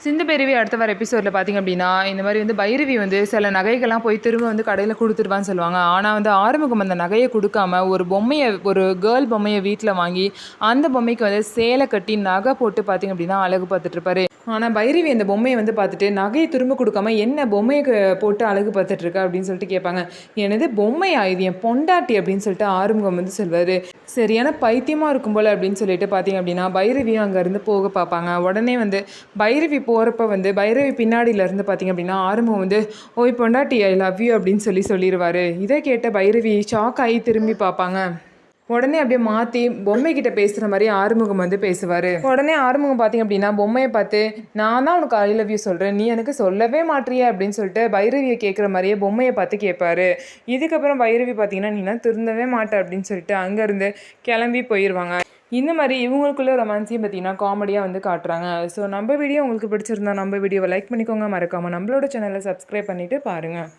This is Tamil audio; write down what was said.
சிந்து பைரவி அடுத்த வர எபிசோடில் பார்த்திங்க அப்படின்னா இந்த மாதிரி வந்து பைரவி வந்து சில நகைகள்லாம் போய் திரும்ப வந்து கடையில் கொடுத்துருவான்னு சொல்லுவாங்க. ஆனால் வந்து ஆறுமுகம் அந்த நகையை கொடுக்காம ஒரு பொம்மையை, ஒரு கேர்ள் பொம்மையை வீட்டில் வாங்கி அந்த பொம்மைக்கு வந்து சேலை கட்டி நகை போட்டு பார்த்திங்க அப்படின்னா அழகு பார்த்துட்டு இருப்பாரு. ஆனால் பைரவி அந்த பொம்மையை வந்து பார்த்துட்டு நகையை திரும்ப கொடுக்காம என்ன பொம்மையை போட்டு அழகு பார்த்துட்ருக்கா அப்படின்னு சொல்லிட்டு கேட்பாங்க. எனது பொம்மையா, இது என் பொண்டாட்டி அப்படின்னு சொல்லிட்டு ஆறுமுகம் வந்து சொல்வார். சரியான பைத்தியமாக இருக்கும் போல் அப்படின்னு சொல்லிட்டு பார்த்தீங்க அப்படின்னா பைரவியும் அங்கேருந்து போக பார்ப்பாங்க. உடனே வந்து பைரவி போகிறப்ப வந்து பைரவி பின்னாடியிலேருந்து பார்த்தீங்க அப்படின்னா ஆறுமுகம் வந்து ஓய் பொண்டாட்டி ஐ லவ் யூ அப்படின்னு சொல்லிடுவார். இதை கேட்ட பைரவி ஷாக் ஆகி திரும்பி பார்ப்பாங்க. உடனே அப்படியே மாற்றி பொம்மைக்கிட்ட பேசுகிற மாதிரி ஆறுமுகம் வந்து பேசுவார். உடனே ஆறுமுகம் பார்த்திங்க அப்படின்னா பொம்மையை பார்த்து நான் தான் உனக்கு ஐ லவ் யூ சொல்கிறேன், நீ எனக்கு சொல்லவே மாட்டியே அப்படின்னு சொல்லிட்டு பைரவியை கேட்குற மாதிரியே பொம்மையை பார்த்து கேட்பாரு. இதுக்கப்புறம் பைரவி பார்த்தீங்கன்னா நீலாம் திருந்தவே மாட்டேன் அப்படின்னு சொல்லிட்டு அங்கேருந்து கிளம்பி போயிடுவாங்க. இந்த மாதிரி இவங்களுக்குள்ள ரொமான்ஸையும் பார்த்தீங்கன்னா காமெடியாக வந்து காட்டுறாங்க. ஸோ நம்ம வீடியோ உங்களுக்கு பிடிச்சிருந்தா நம்ம வீடியோவை லைக் பண்ணிக்கோங்க, மறக்காமல் நம்மளோட சேனலை சப்ஸ்கிரைப் பண்ணிவிட்டு பாருங்கள்.